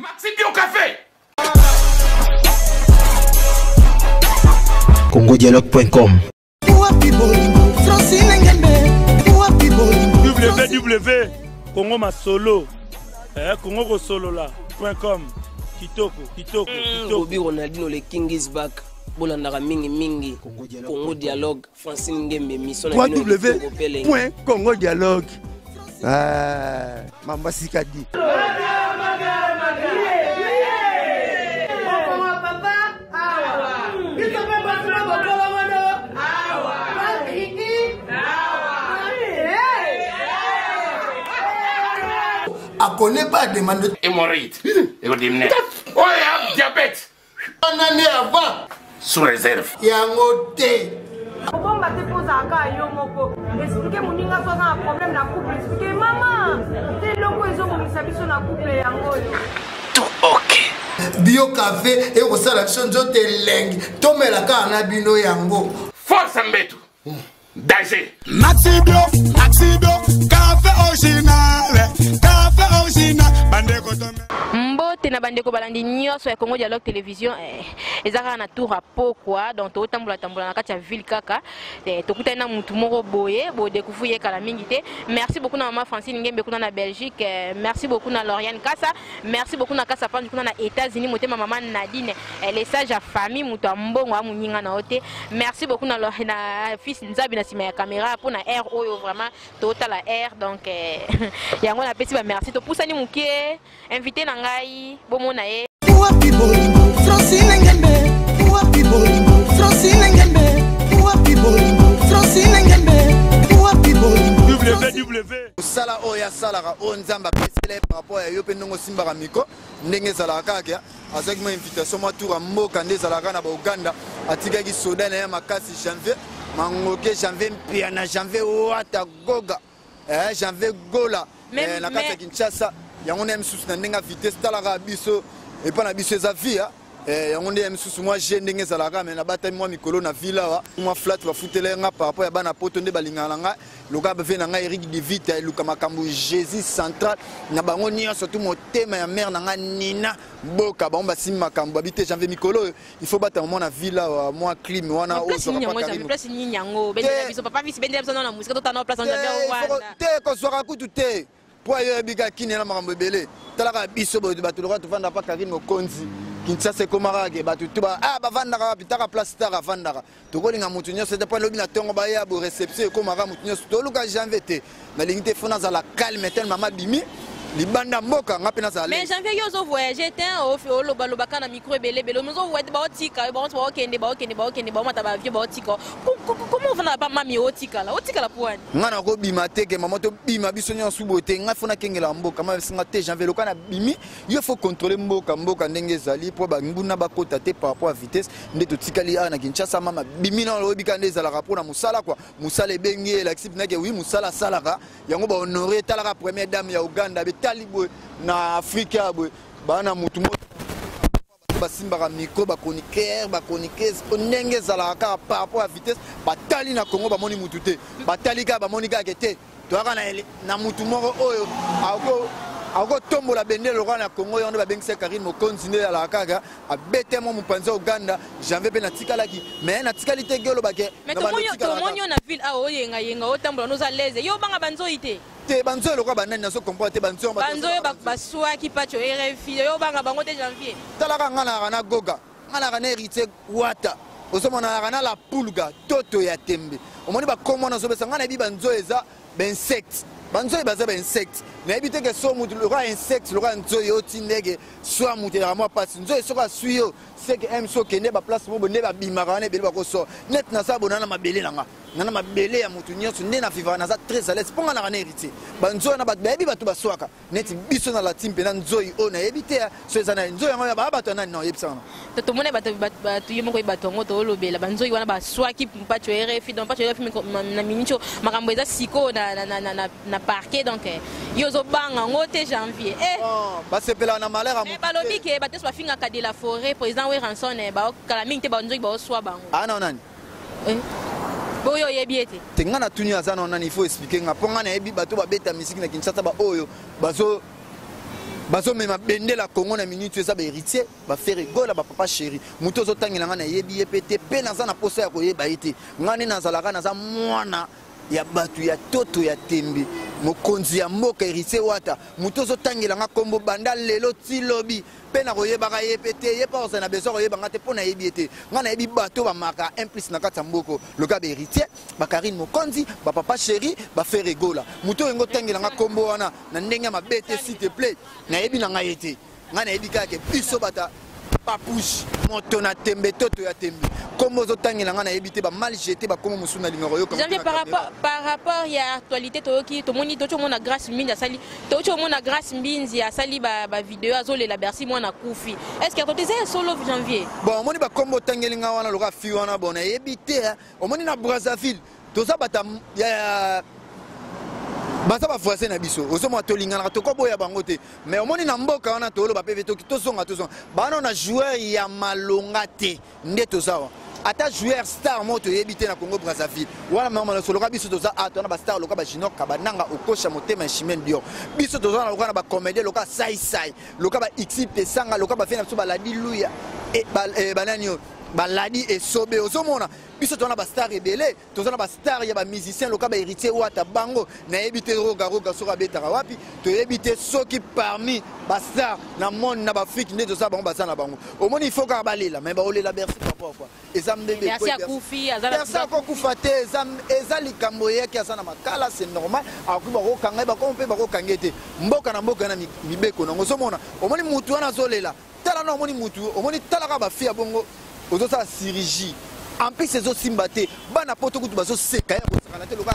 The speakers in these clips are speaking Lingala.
Maxi Bio Café. CongoDialogue.com www.congomasolo congokosolola.com kitoko Bobby Ronaldinho le king is back. Bolandaka mingi Congo Dialogue Francine Ngembe mission www.congodialogue Mamba Sikadi à connaît pas demande hémorroïde. Oh, il y a diabète. une année avant Sous réserve. il y a un hôtel. Bon, bah, tu poses à cas, yo, moko. Expliquez mon ninga, toi, un problème dans le couple. Expliquez, maman, t'es le quoi, ils ont mis sa mission dans le couple, yango. Tout ok. Bio café et au salade chonjo te leng. Tomé la cana bino yango. Force Mbetu. Danger. Maxi Bio, café original, bandeko tomé. Mbote na bandeko balandi nyonso ya Congo Dialogue Télévision ezaka na tour à pokwa donc to tambola na kati ya ville kaka to kutana mutu moko boye bo découvrir kala mingi te. Merci beaucoup na maman Francine Ngembe kuna na Belgique, merci beaucoup na Lauriane Kassa, merci beaucoup na Kassa Panji kuna na États-Unis motema maman Nadine les sages à famille mutu mbongo amunyinga na ote. Merci beaucoup na fils Nzabi na sima ya caméra pour na air oyo vraiment total la air donc yango na pesi ba merci to pusani mukie invité na ngai bomona ye Sala oya salara o nzamba pesele par rapport à yo pe ndongo simbaka miko ndenge ezalaka kaka azaki mo invitation mo tour mboka nde ezalaka na Uganda atikaki soda na ya makasi janvier mangoke janvier mpia na janvier wata goga janvier gola na kati ya Kinshasa yango na misusu na ndenga vitesse talaka biso et pas na biso eza via yango nde misusu moi je ndenge ezalaka mais na batami moi mikolo na villa wa moi flat ba futele nga par rapport ya bana poto nde balingana nga loka ba ve na nga Eric Divita luka makambo Jésus central na bango nyonso tout motema ya mère na nga Nina Boka ba simba makambo habité janvier mikolo il faut battre moi na villa wa moi clim wana o so pas carrément place ni nyango bendela biso papa visi bendela biso na musique to tana place en janvier Rwanda te ko soka kutu te po yo biga kine na makambo belé talaka biso bo bato loka to vanda pa Karine Mokonzi Kinshasa komarage bato tuba bavandaka bitaka place tara vandaka tokolinga mutu nyonso te pa lobi na tongo ba ya bo réception komara mutu nyonso to luka janvier te na lingite fona za la calme tel mama bimi libanda mboka nga pena za mais janvier yo zo voyager te au loba loba kana micro belé nous zo voyager ba otika ba okende ba mata ba vie ba otika comment on va pas mami otika la poane nga na ko bima te ke maman to bima biso nyonso bote nga fona kengela mboka ma singa te janvier lokana bimi il faut contrôler mboka ndenge zali po ba nguna ba kota te par rapport à vitesse nde to tikali na Kinshasa mama bimi na lobi kande za la rapport na musala quoi musala ebengi la exip na ke oui musala salaka yango ba honorer talaka première dame ya Uganda talibwe na Afrika bwe bana mutu basimbaka micro ba chroniqueuse ndenge zalaka par rapport à vitesse batali na Congo ba moni mutu te batali ka ba moni ka te to aka na mutu moko oyo ako tombola bendele lokana na Congo yondo ba bengisa Karine Mokonzi nde la kaka abete mo mupanza Uganda janvier pe na tikalaki mais na tikalite gelo bake mais to monyo na ville a oyenga otambola noza leze yo banga banzoi te te banzo lokwa banani na so comprendre te banzo baswaki pacho RFI yo banga bango te janvier talaka ngana na goga ngana na héritier wata osomona na la pulga toto ya tembe omoni ba komona so besa ngana bi banzo eza insecte banzo baza insecte na ebite ke so mutu le roi insecte le roi nzo yo tindege so mutu ya moi passe nzo so ka suyo c'est que aime so kende ba place mo bonde ba bimaka na bele ba ko so net na sa bonana mabele nanga nana mabele ya mutu nyonso nde na vivre na za très à l'aise ponga na kana héritier banzo na ba bebi batu baswaka net biso na la timpe na nzoi o na ebite so ezana nzo yango ya ba batu na non yebisana to mona batu yemo ko batongo to lobela banzo wana baswaki pacho RFI donc pacho RFI na minicho makambo eza siko na parquet donc yo zo banga ngote janvier ba sepela na malheur amu ba lobi ke ba teso ba finga ka de la forêt président we ranson ba kala mingte ba nzo ba swa bango non nani boyo yebiete tenga na tunia za non nani il faut expliquer nga ponga na yebi bato ba beta musique na Kinshasa ba oyo bazo bazo mema bendela Congo na minute eza ba héritier ba faire rigola ba papa chéri muto zo tangela nga na yebi yepete pe naza na posa ya koyeba ete ngani nazalaka naza mwana ya batu ya toto ya tembe mokonzi ya mboka héritier wata muto zo tangela nga kombo banda lelo ti lobi pe na koyebaka yepete ye pa osana beso koyeba nga te pona yebi ete nga na yebi bato ba maka implice na kata mboko loka ba héritier ba Karine Mokonzi ba papa chéri ba faire rigola muto ngo tangela nga kombo wana na ndenge mabete s'il te plaît na yebi na nga yete nga na yebi kaka biso bata papouche moto na tembe toto ya tembe comme aux autres nga na yebi te ba mal jeté ba comme musuna lingoro yo Janvier par rapport ya actualité to ki to moni to mona grâce mbinzi asali to mona grâce mbinzi asali ba vidéo azole la Bercy mwana kufi est-ce que côté c'est solo Janvier bon moni ba kombo tangelinga wana loka fi wana bona yebi te omoni na Brazzaville toza bata ya basa ba voisin na biso ozomo atolingana to ko boya bango te mais omoni na mboka wana to lo ba peve to songa bana na joueur ya malonga te nde tozawa ata joueur star moto yebite na Congo Brazzaville wana mama na solo ka biso toza atona ba star loka ba Junior Kabananga okosha motema Chimène Dior biso toza na loka na ba comédie loka sai loka ba XP sanga loka ba fena biso ba Ladi Luya e banani baladi et sobe ozomona biso tona ba star rebelle tozana ba star ya ba musicien loka ba héritier wata bango na ebité roga soka betaka wapi to ebité soki parmi ba star na monde na ba Afrique nde toza bango basana bango omoni il faut ka balela mais ba olela Bercy pourquoi ezambebe merci à Koufi azala ça ko kufate ezali kambo yake asana makala c'est normal akuba ko kanga ba ko mpe ba ko kangete mboka na mibeko na ngozomona omoni mutu wana zolela tala na omoni mutu omoni tala ka ba fia bongo ozo sa chirurgie en plus ces autres simbaté bana poto kutu bazo seka ya kosakana te loka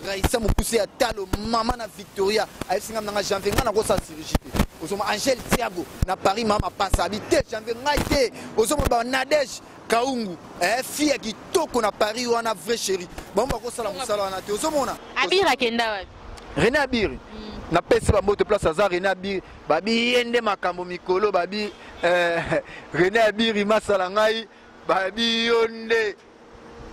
Raissa mukuse ya talo mama na Victoria ayisinga nanga Janvier ngana ko sa chirurgie ozo Angel Thiago na Paris mama passa habité Janvier ngaite ozo ba Nadège Kaungu fille qui toko na Paris wana vrai chéri bon ba ko sala musala wana te ozo mona Abira kenda wapi René Abiri na pesi ba moto place azar René Abiri babi yende makambo mikolo babi René Abiri masala ngai babi yonde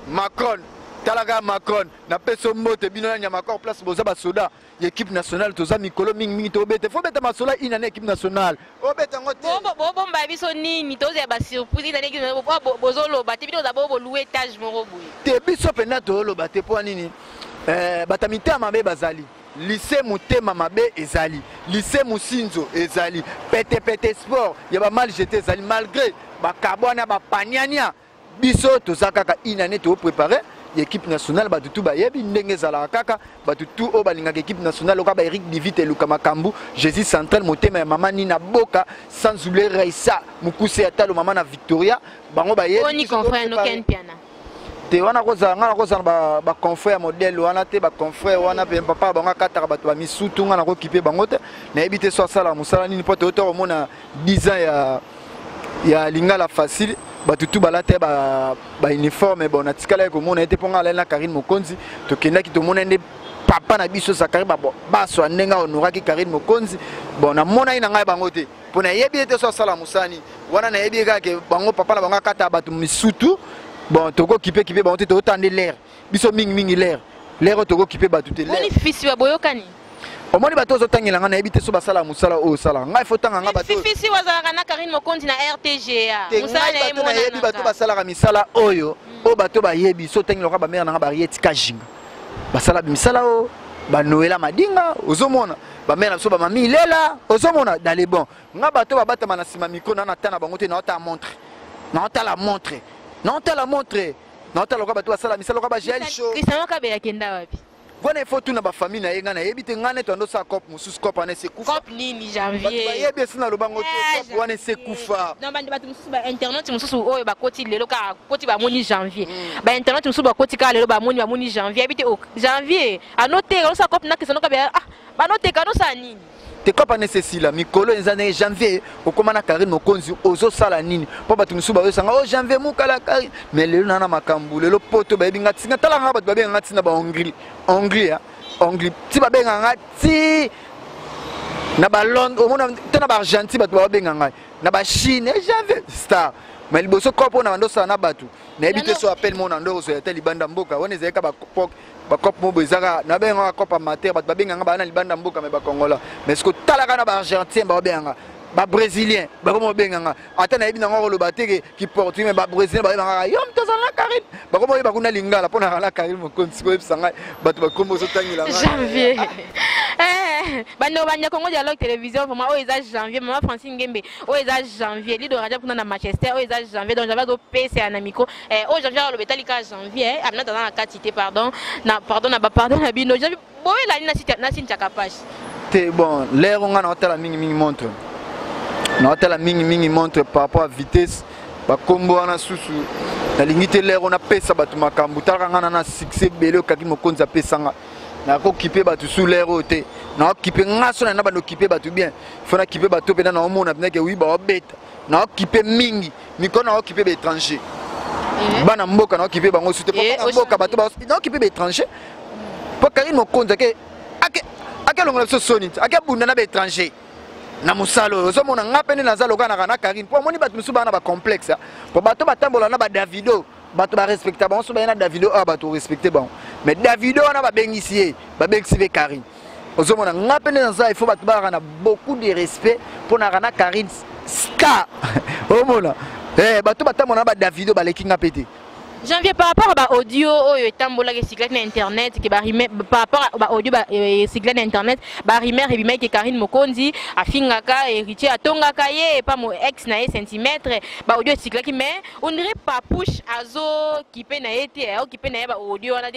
Macron talaga Macron na peso moto bino na nyama place boza ba soda l'équipe nationale toza mikolo mingi to bete fo beta masola ina na équipe nationale o beta ngote bo mba biso nini toza ba surprise ina niki bozolo ba te bino za bo louer étage moko boye te biso pena to lo ba te po nini batamita mabe bazali lycée Mutema mabe ezali lycée Musinzo ezali pete sport ya ba mal jeté ezali malgré ba carbone ba paniania biso tozaka inane to préparer l'équipe nationale ba tutu ba yebi ndenge zala kaka ba tutu o balinga équipe nationale loka ba Eric Divite et Luka Makambu Jésus central Mutema ya mama Nina Boka sans oublier Raissa Mukuse atalo mama na Victoria bango ba yebi oni confrère no ken piana te wana koza ba confrère modèle wana te ba confrère wana pe papa bango kataka bato ba misutu ngana ko kipe bango te na ebité so sala musala nini pote auto mona 10 ans ya lingala facile batutu balate ba uniforme bon atikala ko mona ete ponga la Karine Mokonzi to kenda ki to mona nde papa na biso sakari ba baso ndenga honoraki Karine Mokonzi bon na mona ina ngai bango te pona yebi ete so sala musani wana na yebi ka ke bango papa na bango kata batu misutu bon toko kipe bango te to tande l'air biso mingi l'air toko kipe batu te l'air oni fisi ba boyokani omoni bato ozotangela nga na yebi te so basala musala oyo osala ngai fo tanga nga bato fisi wazalaka na Karine Mokonzi na RTGA musala na yebi yebi bato basalaka misala oyo o bato bayebi so tangela ka ba mère na nga ba yeti kajinga basala misala o ba Noela Madinga ozomona ba mère so ba mami lela ozomona dans les bons nga bato ba bata na sima miko na tana bango te na ota montre na ota la montre na ota loka bato basala misala ka ba gel show Christian Kabela kenda wapi Quand il faut tout na famille na yenga na yebite ngane to ndo sa cop mususu cop ane se kufa cop nini Janvier ba yebi sina lobango to cop wane se kufa non bandi batu mususu ba internet mususu oyo ba koti lelo ka koti ba moni Janvier ba internet mususu ba koti ka lelo ba moni Janvier yebite o Janvier anote ko sa cop na Christian Kabela ba note ka no sa nini te kopa nesesila mikolo ezane Janvier okomana Karine Mokonzi ozo sala nini po batu mususu ba yosanga o Janvier mukala Karine mais lelo nana makambu lelo poto ba yebinga tinga tala nga batu ba benga tina ba Hongrie ti ba benga ngati na ba Londres omona tena ba Argentine batu ba benga ngai na ba Chine Janvier star mais liboso kopo na bandosa na batu na ebite so appel mon ando so yata libanda mboka woni zeka ba cop mo bezaka na benga cop amateur bat babenga nga bana libanda mboka me ba kongola mais ce que talaka na ba argentin ba benga ba brésilien ba mo benga nga ata na ebina ngolo bateke ki portugais mais ba brésilien ba benga yom tozala Karine ba ko ba kuna lingala pona la Karine mo konti ko ebsanga bat ba kombo so tangila nga janvier bando banya Congo Dialogue télévision vraiment o eza janvier maman Francine Ngembe o eza janvier lido raja kuna na Manchester o eza janvier donc j'avais do PC à Namiko o janvier le betali ka janvier amna dans la quantité pardon na bino janvier boy la na sinta capage te bon l'air on a hôtel mingi montre na hôtel mingi montre par rapport à vitesse ba kombo na susu na lingite l'air on a pesa batu makambu talaka na succès belé kaki mokonza pesanga na ko kiper batu sous l'air oté na kiper ngaso na ba no kiper batu bien faut na kiper batu pe na omona bien que oui ba obeta na kiper mingi miko na kiper be étranger bana mboka na kiper bango sute pour mboka batu ba na kiper be étranger pour Karine mokonza ke ake longola so sonite ake bunda na be étranger na musalo zo mona ngapene na zalo kana na Karine pour moni batu musu bana ba complexe pour batu batambola na ba Davido bato ba respecter bon so ba na Davido a bato respecter bon mais Davido na ba bengisi Karine ozomona ngapene na ça il faut bato ba na beaucoup de respect pour na Karine ska omona bato batamona ba Davido ba leki ngapete janvier par rapport à audio oyo etambola ke cycle na internet ke barime par rapport à audio cycle na internet barime rebima ke Karine Mokonzi afingaka héritier atongaka ye pas mo ex na centimètre ba audio cycle ki mais on dirait pas push azo kipe na été au kipe na ba audio na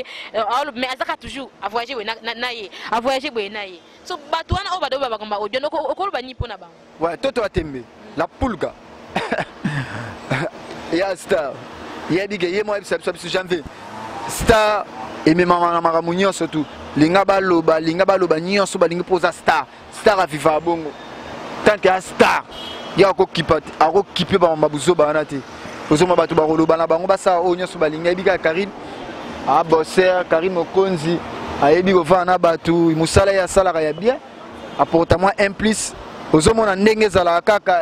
mais azaka toujours a voyager na ye a voyager na ye so batwana o ba do ba komba audio no ko ba ni pona ba ouais toto atembe la pulga ya star yedi ke yemo ebisa janvier star et même mama munyo surtout linga baloba nyonso ba linga poza star a viva bongo tant que star ya ko kipe ba mabuzo ba na te ozoma batu ba roloba na bango basa o nyonso ba linga ebika Karine a bosser Karine Mokonzi a ebi ko vana batu musala ya sala ya bien apporta moi un plus ozoma na ndenge zala kaka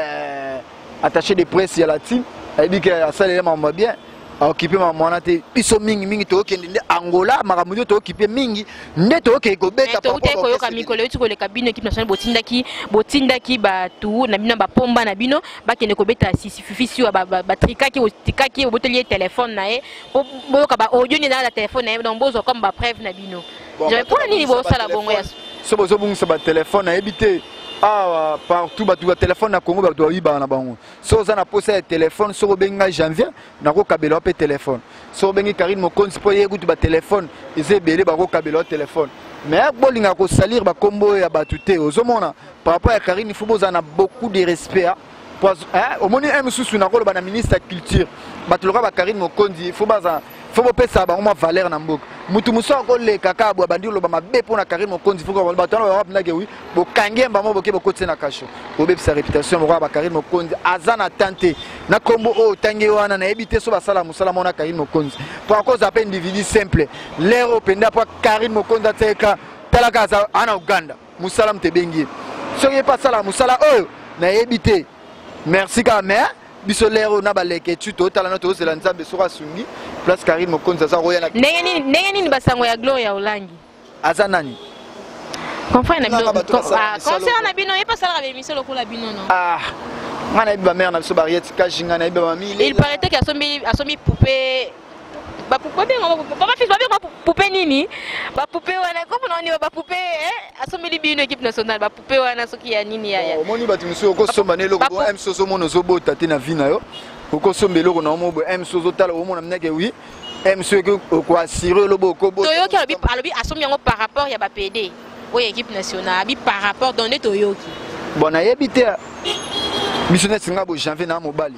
attaché de presse ya la team ebika sala ya mama bien occupé maman te biso mingi to okende Angola makamudio to occupé mingi nde to okeko beta papa ko yoka mikolo yuti ko le cabine équipe nationale botindaki batu na bino ba pomba na bino ba kende ko beta sifisi ba trikaki botelier téléphone na e boyoka ba audio ni na la téléphone na e donc bozo comme ba preuve na bino je pour ni bo sala bongo ya so bozo bungisa ba téléphone na ebité partout batu ba téléphone na Congo batu yiba na bango so za na posa téléphone so benga janvier na ko kabela pe téléphone so bengi Karine Mokonzi po yegutu ba téléphone eze belé ba ko kabela téléphone mais bolinga ko salir ba kombo ya batu te ozomona par rapport à Karine il faut boza na beaucoup de respect au moni msusu na ko ba na ministre de culture batu loka ba Karine Mokonzi il faut baza faut pesa ba ma valeur na mboka mutu muso ko le kaka bo bandi lo ba mabe pona Karine Mokonzi faut ko ba tano ba na ke wi bo kangemba mo boke bokotse na kasho bo be sa réputation mo ba Karine Mokonzi azana tante na kombo o tangi wana na ebite so ba sala musala mona Karine Mokonzi pour cause appel individu simple l'ero penda pour Karine Mokonzi ateka talaka za ana Uganda musala mtebengi so ye pas sala musala o na ebite merci ka mère biso lero na baleke tuto tala na to zela nzambe sura sungi place Karine Mokonzi za roya na ndenge nini basango ya gloire ya Olangi azanani confrère na bino concert na bino e pas sala ba émission lokola bino non ngana biba mère na biso barriette ka jinga na biba mami il paraît que asombi poupée ba poupée papa fils ba poupée nini ba poupée wana comme non ni ba poupée asombi bino équipe nationale ba poupée wana soki ya nini ya omoni batu muso ko somba ne loko M sozo mono zobota te na vina yo ko sombe loko na mo M sozo tala o mona mnake oui M sozo ko assurer lobo ko bo toyoki alobi asombi yango par rapport ya ba PD o équipe nationale bi par rapport donné toyoki bon ayebite missionnaire singa bo janvier na mobali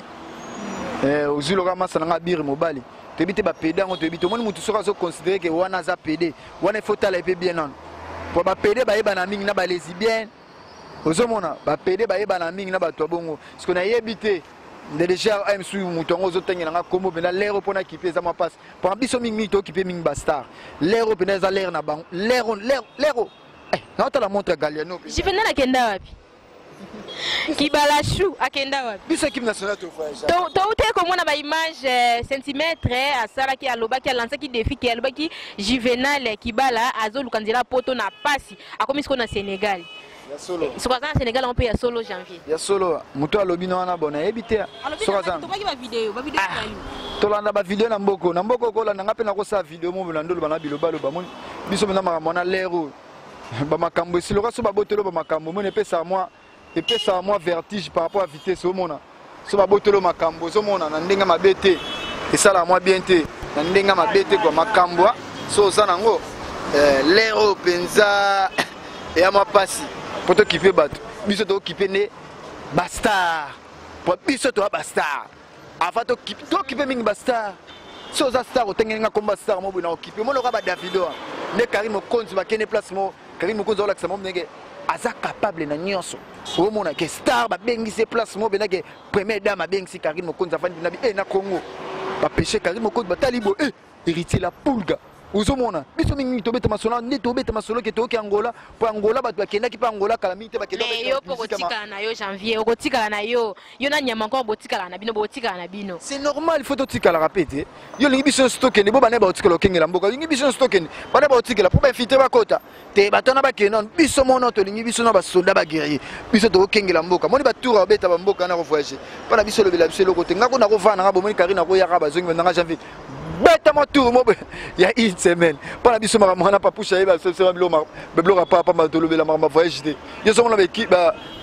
ozulo ka masana nga bire mobali tebite ba PD ngo tebite omoni mutu soka zo considérer que wana za PD wana faut tala pe bien non pour ba PD ba yeba na mingi na ba lesbienne ozomona ba PD ba yeba na mingi na ba to bongo parce que na yebite déjà am su mutu ngo zo tengela nga kombo bena lero pona kipe za ma passe pour biso mingi to kipe mingi ba star lero bena za lero na bango lero na tala montre Galiano Juvenal akenda wapi Kibala chou akenda wapi? Biso équipe nationale to voyage. To ute komona ba image centimètre asala ki aloba ki lancer ki défi ki aloba ki Juvenal Kibala azolukanzela poto na pasi akomi siko na Sénégal. Ya solo. Soko na Sénégal on peut ya solo janvier. Ya solo muto alobi na wana bona ebité. Soko na to ba vidéo yalu. Tolanda ba vidéo na mboko ko landa ngape na ko sa vidéo mo bolando bana biloba lo bamoni. Biso mena mona lero. Ba makambo si loka so ba botelo ba makambo mo ne pesa moi. Et puis ça a moi vertige par rapport à la vitesse au monde. So ba botelo makambo so mona na ndenga mabete. Et ça la moi bien te. Na ndenga mabete ko makambo so za nango lero penza et à moi passi. Pour t'occuper bateau. Biso t'occuper né bastard. Pour biso to bastard. Avant t'occuper ming bastard. So za star otengenga komba star mo bina occuper. Mo loka ba Davido. Ne Karim Okonzi ba kene place mo. Karim Okonzi ola ksa mo nenge aza capable na nyonso. Au mona ke star ba bengi se place mo bena ke première dame ba bengi si Karim Okonzi afandi na bi na Congo. Ba péché Karim Okonzi ba talibo héritier la pulga. Uzomona biso mingi to beta masolo ni to beta masolo ke to ki Angola po Angola ba bakenda ki pa Angola kala mite ba kenda yo pokotika na yo janvier okotika na yo na nyama encore botika na bino botika na bino. C'est normal, il faut totika la répéter. Yo lingi biso stock ni bo bana ba otika lo kengela mboka lingi biso stock ni bana ba otika la po ba fite ba kota te batana ba kenon biso mono to lingi biso na ba soldat ba guerrier biso to kengela mboka moni ba tour beta ba mboka na ko voyager pana biso lo bela biso lo kote ngako na ko vana ngabo moni karina ko yaka ba zongi na janvier beta ma tour mo ya une semaine pana biso mara mwana pa pusha ba so bilo pa ma to lo bela ma voyager yo so mona ba équipe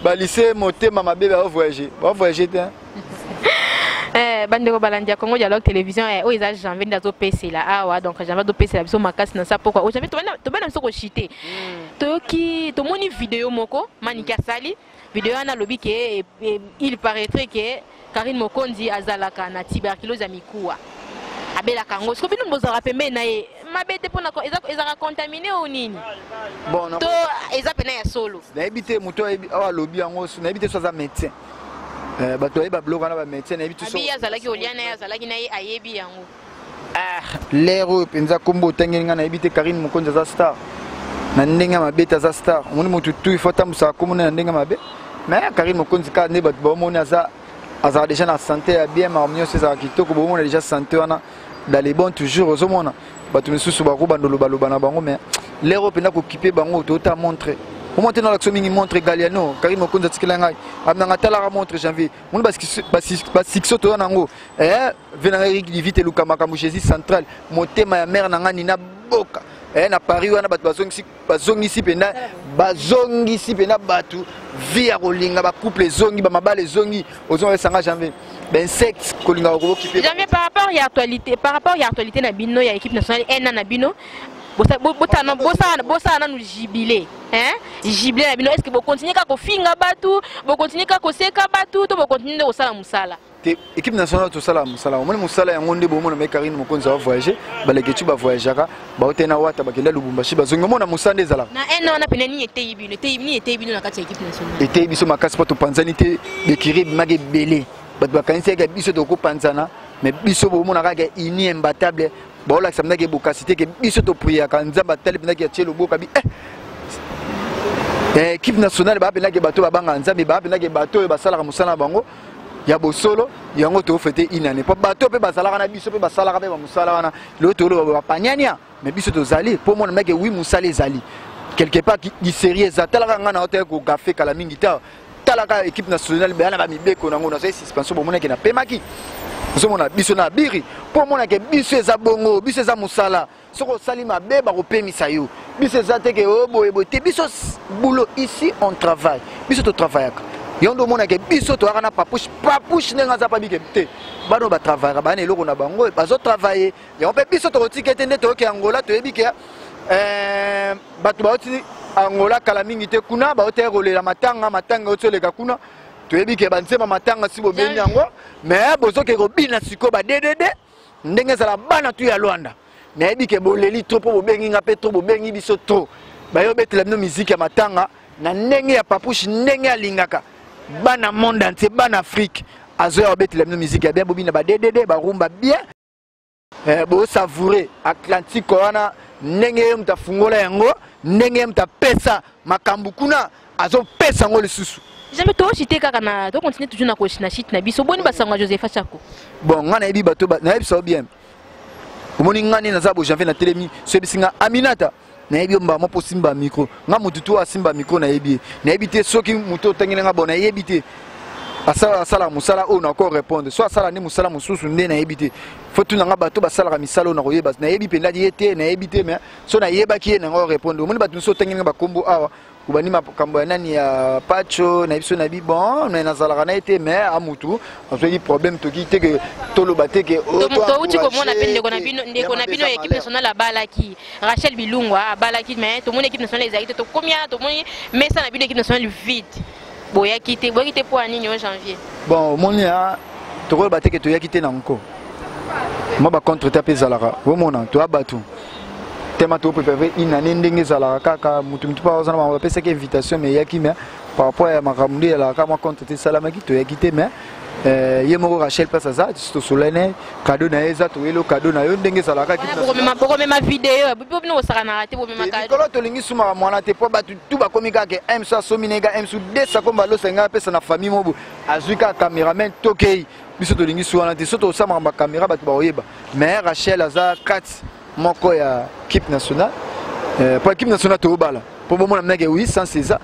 ba lycée motema ma bébé va voyager te bandeko balandia Congo Dialogue Télévision o eza janvier ndazo pese la awa donc janvier do pese la biso makasi na sa pourquoi aujourd'hui to bana biso ko chiter to moni vidéo moko maniki asali vidéo ana lobi ke il paraîtrait que Karim Okonzi azalaka na tuberculose amikuwa abela kango siko bino mbozara pembe na ye mabete pona ko eza contaminé ou nini bon to eza pena ya solo na ebité muto awa lobi yango na ebité so za médecin bato ba bloga na ba médecin na ebité so abi azalaki oliana azalaki na ye ayebi yango lero penza kombo tengenga na ebité Karim Okonzi za star na ndenga mabeta za star moni mutu tu faut tambusa komona na ndenga mabe mais Karim Okonzi ka ne bato ba moni aza déjà na santé ya bien marmio c'est ça kitoko bo mona déjà santé wana dans les bons toujours aux mona bato misusu ba ko bandolo baloba na bango mais lero pena ko kiper bango to ta montrer au moins dans l'action mingi montre Galiano Karim Okonzi tikela ngai amna tala montre janvier mon ba sixo to nango venanga Eric Livite Lukamaka mu Jésus central motema ya mère nanga ni na boka na Paris wana bato bazongisi pena batu via kolinga ba couple zongi ba mabale zongi ozonga sanga janvier ben sexe kolinga ko kiper janvier par rapport à actualité na bino ya équipe nationale na bino bossa na nous jubilé jubilé na bino est-ce que vous continuez ka ko finga batu vous continuez ka ko seka batu to vous continuez ko sala musala équipe nationale to sala musala on musala yango nde bomona me Karim Okonzi va voyager baleketu ba voyagera ba otena wata bakenda Lubumbashi bazonga mona musande ezala na on a penani ete bino na kati ya équipe nationale ete biso makasi poto panzani te bekiri mage belé bato bakanisi ka biso to ko panzana mais biso bomona ka ini imbattable ba ola samna ke bokasité ke biso to priya ka nzamba tele bina ke tshelo boka bi équipe nationale ba bina ke bato ba banga nzambe ba bina ke bato ba sala ka musala bango ya bosolo yango to fete inane po bato pe bazalaka na biso pe basala ka pe ba musala wana lo to lo ba panyania mais biso to zali po mona meke oui musala ezali quelque part qui sérieux zatalaka ngana hotel ko café kala mingi ta talaka équipe nationale be ana ba mibeko nango na sai suspension bo mona ke na pemaki so mona biso na biri po mona ke biso eza bongo biso eza musala soko salima be ba ko pemisa yo biso eza te ke boye te biso boulot ici on travaille biso to travaille yondo mona ke biso to akana papush nenga za pa bike te bano ba travailler ba ne loko na bango bazo travailler ya pe biso to tikete nde to ke Angola to ebike batu ba oti Angola kala mingi te kuna ba oti rolela matanga otoleka kuna to ebike bansema matanga si bo beni yango mais bozo ke robina siko ba DDD ndenge za la bana tu ya Luanda na ebike boleli trop bo bengi nga pe trop bo bengi biso trop ba yo betela no musique ya matanga na ndenge ya papush ndenge ya lingaka bana monde entier bana Afrique azo ya betela no musique ya bien bobina ba DDD ba rumba bien bo savourer Atlantique wana ndenge mtafungola yango ndenge mtapesa makambu kuna azo pesa ngo lisusu Jamais toi aussi t'es kakana, toi continue toujours na koshina shit na biso boni basanga Joseph Achako. Bon ngana yebi bato na yebi so bien. Omoni ngani na zabo janvier na telemi, so bisinga Aminata. Na yebi mba mo posimba micro. Nga mututu asimba micro na yebi. Na yebi te soki muto tangina nga bona yebi te. Asala musala o na ko répondre. So asala ni musala mususu nde na yebi te. Faut tout nga bato basala misala na koyeba. Na yebi penda yete na yebi te mais so na yeba ki na ngo répondre. Omoni bato so tangina ba kombo awa. Kubani makambo ya nani ya Pacho na biso na bi bon mais nazalaka na été mais amutu on se dit problème to ki te que tolo bateke to uti ko mona pende ko na bino équipe nationale la balaki Rachel Bilungwa balaki mais to mon équipe nationale les a to combien to mon mais ça na bino équipe nationale vite boya kité pour ani en janvier bon mon ya to ko bateke to ya kité na nko moi ba contre taper zalaka wo mona to abatu tema to préparer une année ndenge zala kaka mutu pa ozana ma pesa ke invitation mais yaki mais par rapport à makamudi la kama compte te salama ki to yaki te mais yemo Rachel pesa za to solene cadeau na eza to elo cadeau na yo ndenge zala kaka pour même vidéo bo bino osaka na raté bo même cadeau ko to lingi suma mwana te po batu tu ba komika ke m sa so minega m su desa ko mbalo senga pesa na famille mobu azuka cameraman tokei biso to lingi suana te so to sama ba caméra batu ba oyeba mais Rachel aza 4 moko ya équipe nationale pour l'équipe nationale to bala pour moment na mnege oui sans César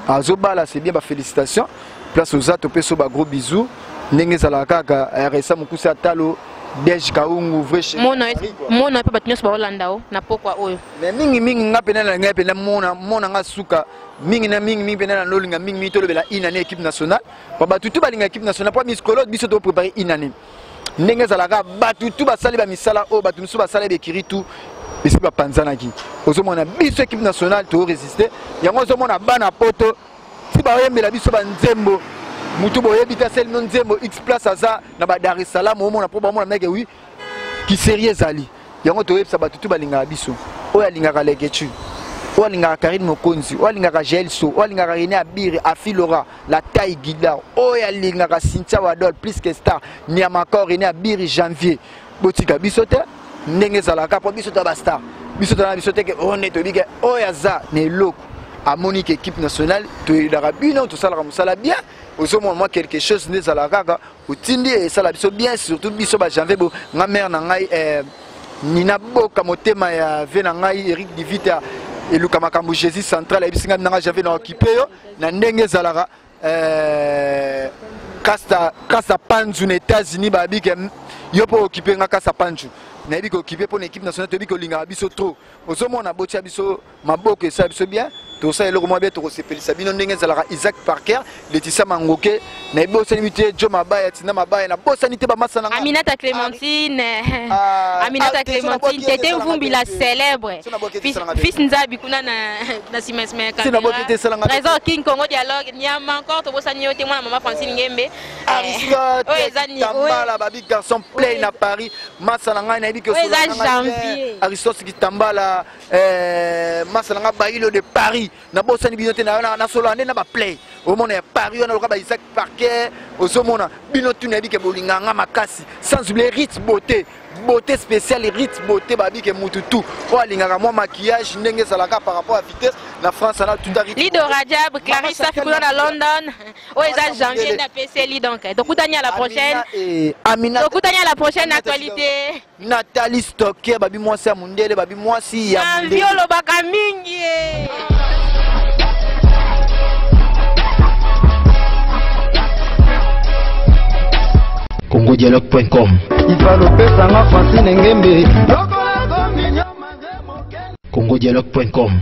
azo bala c'est bien ba félicitations place aux autres peso ba gros bisous ndenge zala kaka RSA mukusa talo Dej Kaungu vrai chez mona pa batnyos ba Holanda o na pokwa oyo mais mingi ngapena na ngapena mona ngasuka mingi pena na lolinga mingi tolobela une année équipe nationale pa batutu balinga équipe nationale pour miskolo biso to préparer une année ndenge zalaka batutu basali ba misala o batu misu basala be kiritu bisi ba panzanaki ozomona biso équipe nationale to résister yango ozomona bana poto ti ba yembela biso ba nzembo mutu boyebita sel non nzembo x place aza na ba Dar es Salaam omona po ba mona meke oui ki sérieux zali yango to yebisa batutu balinga biso o yalinga kaleketu o yalinga Karine Mokonzi o yalinga Gelso o yalinga René Abiri Afilora la taille guidard o yalinga Cynthia Wadol plus que star Niamakor René Abiri janvier botika biso te ndenge zalaka po biso ta ba star biso ta na biso te ke on est obligé o yaza ne loko à Monique équipe nationale to la bino to sala musala bien au moment quelque chose ne zalaka o tindi et sala biso bien surtout biso ba janvier bo nga mère na ngai nina boka motema ya ve na ngai Eric Divita et Luka Makambu Jésus central et bisinga na janvier na occupé yo na ndenge zalaka Kasta Panzu na États-Unis ba bike yo po occupé nga Kasta Panzu na biko occupé pour l'équipe nationale to biko linga biso trop ozomona botia biso maboko ça biso bien to ça eloko mo bien to sepelisa bino ndenge zalaka Isaac Parker Laetitia Mangoke na bosa limité Jo Mabaya Tina Mabaya na bosa nité ba masana Aminata Clémentine Aminata Clémentine Tete Mvumbi la célèbre fils Nzabi kuna na simesme Trésor King Congo dialogue nyama encore to bosa nyote mwana mama Francine Ngembe Aristote Tambala babi garçon play na Paris masana ngai na biko janvier Aristote Kitambala masana bailo de Paris na bosani binote na solo ande na ba play au monde ya Paris on a loka ba Isaac Parker au somona binote na bike bolinga nga makasi sans oublier Ritz beauté spéciale Ritz beauté ba bike mututu o alinga moi maquillage ndenge salaka par rapport à vitesse la France a tout arrivé Lido Rajab Clarissa Figura à London o eza janvier na PCL donc kutanya la prochaine Amina kutanya la prochaine actualité Nathalie Stocker babi mwasi ya mundele babi mwasi ya mundele violo baka mingi congodialogue.com congodialogue.com